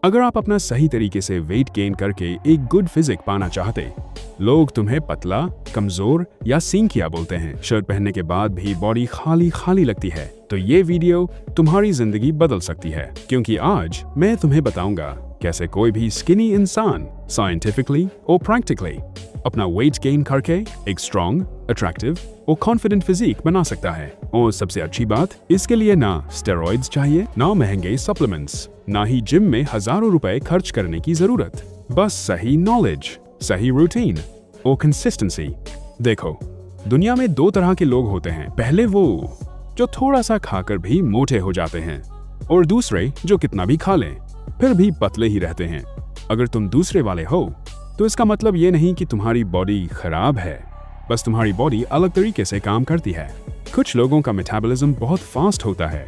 अगर आप अपना सही तरीके से वेट गेन करके एक गुड फिजिक पाना चाहते, लोग तुम्हें पतला, कमजोर या सींकिया बोलते हैं। शर्ट पहनने के बाद भी बॉडी खाली खाली लगती है, तो ये वीडियो तुम्हारी जिंदगी बदल सकती है, क्योंकि आज मैं तुम्हें बताऊंगा कैसे कोई भी स्किनी इंसान साइंटिफिकली और प्रैक्टिकली अपना वेट गेन करके एक स्ट्रॉन्ग, अट्रैक्टिव और कॉन्फिडेंट फिजिक बना सकता है। और सबसे अच्छी बात, इसके लिए ना स्टेरॉइड्स चाहिए, ना महंगे सप्लीमेंट्स, ना ही जिम में हजारों रुपए खर्च करने की जरूरत। बस सही नॉलेज, सही रूटीन और कंसिस्टेंसी। देखो, दुनिया में दो तरह के लोग होते हैं। पहले वो जो थोड़ा सा खाकर भी मोटे हो जाते हैं, और दूसरे जो कितना भी खा लें फिर भी पतले ही रहते हैं। अगर तुम दूसरे वाले हो तो इसका मतलब ये नहीं कि तुम्हारी बॉडी खराब है, बस तुम्हारी बॉडी अलग तरीके से काम करती है। कुछ लोगों का मेटाबॉलिज्म बहुत फास्ट होता है,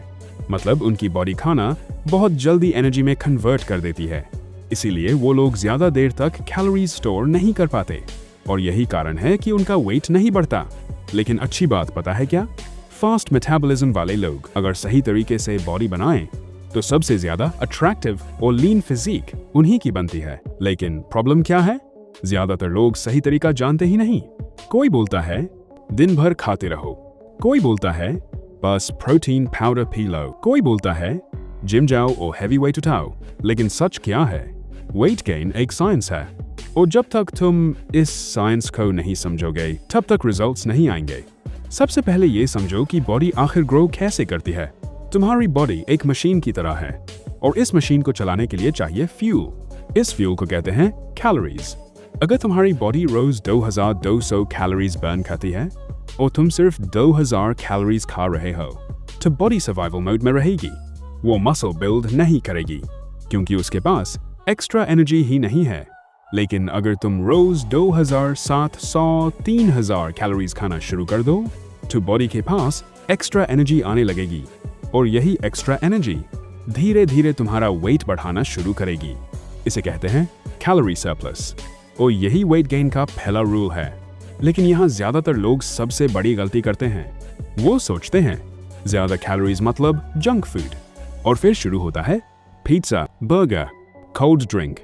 मतलब उनकी बॉडी खाना बहुत जल्दी एनर्जी में कन्वर्ट कर देती है, इसीलिए वो लोग ज्यादा देर तक कैलोरीज स्टोर नहीं कर पाते, और यही कारण है कि उनका वेट नहीं बढ़ता। लेकिन अच्छी बात पता है क्या? फास्ट मेटाबॉलिज्म वाले लोग अगर सही तरीके से बॉडी बनाएं तो सबसे ज्यादा अट्रैक्टिव और लीन फिजिक उन्हीं की बनती है। लेकिन प्रॉब्लम क्या है? ज्यादातर लोग सही तरीका जानते ही नहीं। कोई बोलता है दिन भर खाते रहो, कोई बोलता है बस प्रोटीन पाउडर पी लो, कोई बोलता है जिम जाओ और हैवी वेट उठाओ। लेकिन सच क्या है? वेट गेन एक साइंस है, और जब तक तुम इस साइंस को नहीं समझोगे तब तक रिजल्ट्स नहीं आएंगे। सबसे पहले ये समझो कि बॉडी आखिर ग्रो कैसे करती है। तुम्हारी बॉडी एक मशीन की तरह है, और इस मशीन को चलाने के लिए चाहिए फ्यूल। इस फ्यूल को कहते हैं कैलोरीज। अगर तुम्हारी बॉडी रोज 2200 कैलोरीज बर्न करती है और तुम सिर्फ 2000 कैलोरीज खा रहे हो, तो बॉडी सर्वाइवल मोड में रहेगी। वो मसल बिल्ड नहीं करेगी, क्योंकि उसके पास एक्स्ट्रा एनर्जी ही नहीं है। लेकिन अगर तुम रोज 2700, 3000 कैलोरीज खाना शुरू कर दो, तो बॉडी के पास एक्स्ट्रा एनर्जी आने लगेगी, और यही एक्स्ट्रा एनर्जी धीरे धीरे तुम्हारा वेट बढ़ाना शुरू करेगी। इसे कहते हैं कैलोरी सरप्लस, और यही वेट गेन का पहला रूल है। लेकिन यहाँ ज्यादातर लोग सबसे बड़ी गलती करते हैं। वो सोचते हैं ज्यादा कैलोरीज मतलब जंक फूड, और फिर शुरू होता है pizza, burger, cold drink,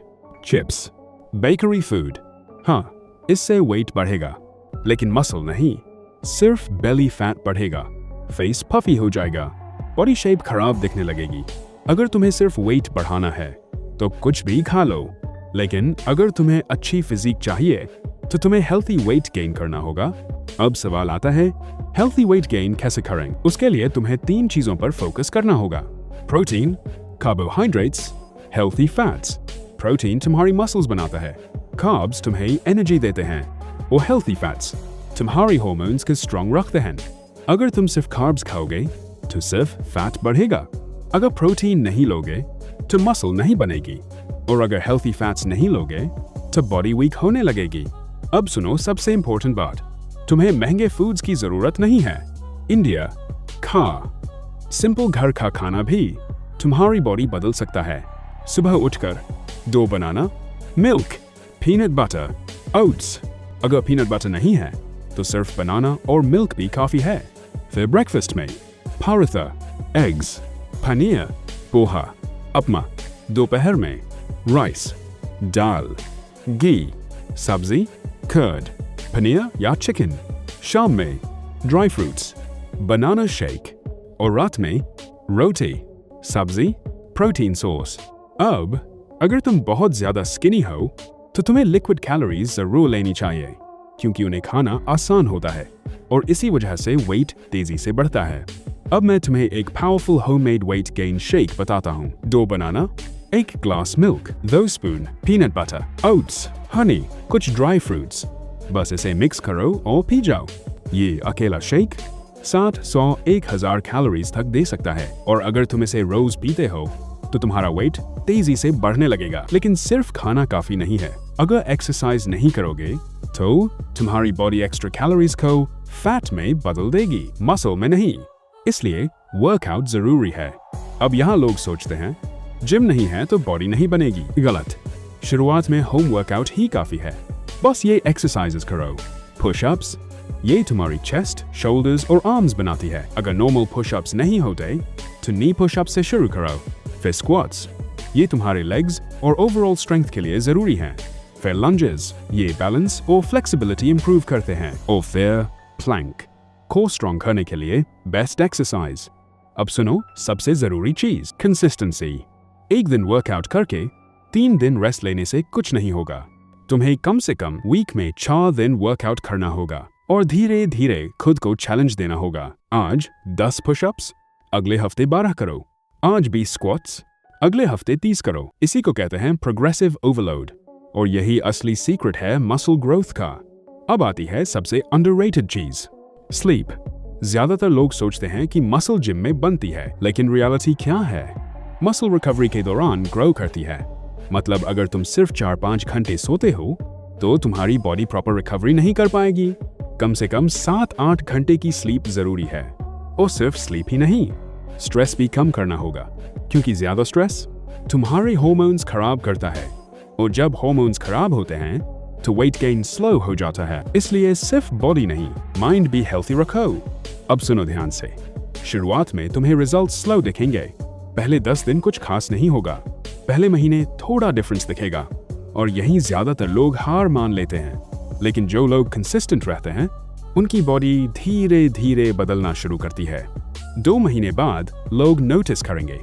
chips, bakery food. हाँ, इससे वेट बढ़ेगा, लेकिन मसल नहीं, सिर्फ बेली फैट बढ़ेगा, फेस पफी हो जाएगा, बॉडी शेप खराब दिखने लगेगी। अगर तुम्हें सिर्फ वेट बढ़ाना है तो कुछ भी खा लो, लेकिन अगर तुम्हें अच्छी फिजिक चाहिए तो तुम्हें हेल्थी वेट गेन करना होगा। अब सवाल आता है, हेल्थी वेट गेन कैसे करें? उसके लिए तुम्हें 3 चीजों पर फोकस करना होगा: protein, carbohydrates, healthy fats. Protein तुम्हारी मसल्स बनाता है, कार्ब्स तुम्हें एनर्जी देते हैं, और हेल्थी फैट्स तुम्हारी हार्मोन्स को स्ट्रॉन्ग रखते हैं। अगर तुम सिर्फ कार्ब्स खाओगे तो सिर्फ फैट बढ़ेगा। अगर प्रोटीन नहीं लोगे तो मसल नहीं बनेगी, और अगर हेल्थी फैट्स नहीं लोगे तो बॉडी वीक होने लगेगी। अब सुनो सबसे इंपॉर्टेंट बात, तुम्हें महंगे फूड्स की जरूरत नहीं है। इंडिया खा सिंपल घर का खाना भी तुम्हारी बॉडी बदल सकता है। सुबह उठकर 2 बनाना, मिल्क, पीनट बटर, ओट्स। अगर पीनट बटर नहीं है तो सिर्फ बनाना और मिल्क भी काफी है। फिर ब्रेकफास्ट में पारथा, एग्स, पनीर, पोहा, उपमा। दोपहर में राइस, दाल, घी, सब्जी, कर्ड, पनीर या चिकन। शाम में ड्राई फ्रूट्स, बनाना शेक, और रात में रोटी, सब्जी, प्रोटीन सोर्स। अब अगर तुम बहुत ज्यादा स्किनी हो तो तुम्हें लिक्विड कैलोरीज जरूर लेनी चाहिए, क्योंकि उन्हें खाना आसान होता है, और इसी वजह से वेट तेजी से बढ़ता है। अब मैं तुम्हें एक powerful homemade weight gain shake बताता हूँ। 2 बनाना, 1 glass milk, 2 spoon peanut butter, oats, Honey, कुछ ड्राई फ्रूट्स। बस इसे मिक्स करो और पी जाओ। ये अकेला शेक 700-1000 कैलोरीज तक दे सकता है, और अगर तुम इसे रोज पीते हो तो तुम्हारा वेट तेजी से बढ़ने लगेगा। लेकिन सिर्फ खाना काफी नहीं है। अगर एक्सरसाइज नहीं करोगे तो तुम्हारी बॉडी एक्स्ट्रा कैलोरीज को फैट में बदल देगी, मसल में नहीं। इसलिए वर्कआउट जरूरी है। अब यहाँ लोग सोचते हैं जिम नहीं है तो बॉडी नहीं बनेगी। गलत। शुरुआत में होम वर्कआउट ही काफी है। बस ये एक्सरसाइजेस करो। पुशअप्स, ये तुम्हारी चेस्ट, शोल्डर्स और आर्म्स बनाती है। अगर नॉर्मल पुशअप्स नहीं होते तो नी पुशअप्स से शुरू करो। फिर स्क्वाट्स, ये तुम्हारे लेग्स और ओवरऑल स्ट्रेंथ के लिए जरूरी हैं। फिर लंजेस, ये बैलेंस और फ्लेक्सिबिलिटी इंप्रूव करते हैं। और फिर प्लैंक, कोर स्ट्रॉन्ग करने के लिए बेस्ट एक्सरसाइज। अब सुनो सबसे जरूरी चीज, कंसिस्टेंसी। एक दिन वर्कआउट करके 3 दिन रेस्ट लेने से कुछ नहीं होगा। तुम्हें कम से कम वीक में 4 दिन वर्कआउट करना होगा और धीरे धीरे खुद को चैलेंज देना होगा। आज 10 पुशअप्स, अगले हफ्ते 12 करो। आज 20 स्क्वाट्स, अगले हफ्ते 30 करो। इसी को कहते हैं प्रोग्रेसिव ओवरलोड और यही असली सीक्रेट है मसल ग्रोथ का। अब आती है सबसे अंडररेटेड चीज, स्लीप। ज्यादातर लोग सोचते हैं कि मसल जिम में बनती है, लेकिन रियलिटी क्या है? मसल रिकवरी के दौरान ग्रो करती है। मतलब अगर तुम सिर्फ 4-5 घंटे सोते हो तो तुम्हारी बॉडी प्रॉपर रिकवरी नहीं कर पाएगी। कम से कम 7-8 घंटे की स्लीप जरूरी है। और सिर्फ स्लीप ही नहीं, स्ट्रेस भी कम करना होगा, क्योंकि ज्यादा स्ट्रेस तुम्हारे हार्मोन्स खराब करता है और जब हार्मोन्स खराब होते हैं तो वेट गेन स्लो हो जाता है। इसलिए सिर्फ बॉडी नहीं, माइंड भी हेल्थी रखो। अब सुनो ध्यान से, शुरुआत में तुम्हें रिजल्ट स्लो दिखेंगे। पहले 10 दिन कुछ खास नहीं होगा, पहले महीने थोड़ा डिफरेंस दिखेगा और यही ज्यादातर लोग हार मान लेते हैं। लेकिन जो लोग कंसिस्टेंट रहते हैं उनकी बॉडी धीरे धीरे बदलना शुरू करती है। 2 महीने बाद लोग नोटिस करेंगे,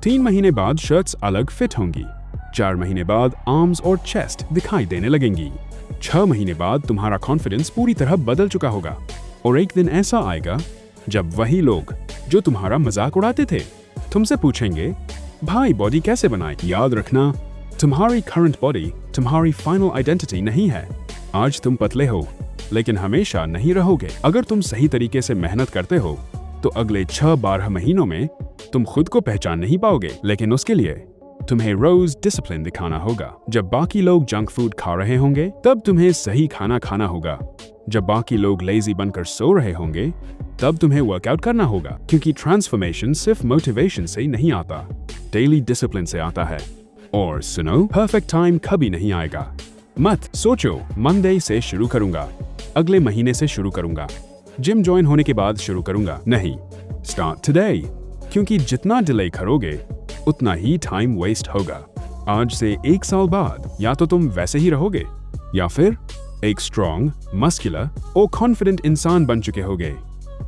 3 महीने बाद शर्ट्स अलग फिट होंगी, 4 महीने बाद आर्म्स और चेस्ट दिखाई देने लगेंगी, 6 महीने बाद तुम्हारा कॉन्फिडेंस पूरी तरह बदल चुका होगा और एक दिन ऐसा आएगा जब वही लोग जो तुम्हारा मजाक उड़ाते थे तुमसे पूछेंगे, भाई बॉडी कैसे बनाए? याद रखना, तुम्हारी करंट बॉडी तुम्हारी फाइनल आइडेंटिटी नहीं है। आज तुम पतले हो लेकिन हमेशा नहीं रहोगे। अगर तुम सही तरीके से मेहनत करते हो तो अगले 6-12 महीनों में तुम खुद को पहचान नहीं पाओगे। लेकिन उसके लिए तुम्हें रोज डिसिप्लिन दिखाना होगा। जब बाकी लोग जंक फूड खा रहे होंगे तब तुम्हें सही खाना खाना होगा। जब बाकी लोग लेजी बनकर सो रहे होंगे तब तुम्हें वर्कआउट करना होगा, क्योंकि ट्रांसफॉर्मेशन सिर्फ मोटिवेशन से नहीं आता, डेली डिसिप्लिन से आता है। और सुनो, परफेक्ट टाइम कभी नहीं आएगा। मत सोचो मंडे से शुरू करूंगा, अगले महीने से शुरू करूंगा, जिम ज्वाइन होने के बाद शुरू करूंगा। नहीं, स्टार्ट टुडे, क्योंकि जितना डिले करोगे उतना ही टाइम वेस्ट होगा। आज से 1 साल बाद या तो तुम वैसे ही रहोगे या फिर एक स्ट्रॉन्ग, मस्कुलर और कॉन्फिडेंट इंसान बन चुके होगे।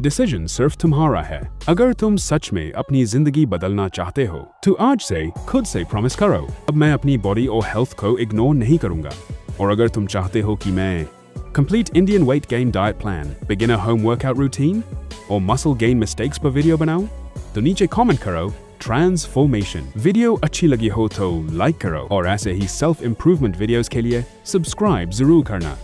डिसीजन सिर्फ तुम्हारा है। अगर तुम सच में अपनी जिंदगी बदलना चाहते हो तो आज से खुद से प्रॉमिस करो, अब मैं अपनी बॉडी और हेल्थ को इग्नोर नहीं करूंगा। और अगर तुम चाहते हो कि मैं complete Indian weight gain diet plan, beginner home workout routine और मसल गेन मिस्टेक्स पर वीडियो बनाऊं, तो नीचे कमेंट करो ट्रांसफॉर्मेशन। वीडियो अच्छी लगी हो तो लाइक करो और ऐसे ही सेल्फ इंप्रूवमेंट वीडियोस के लिए सब्सक्राइब जरूर करना।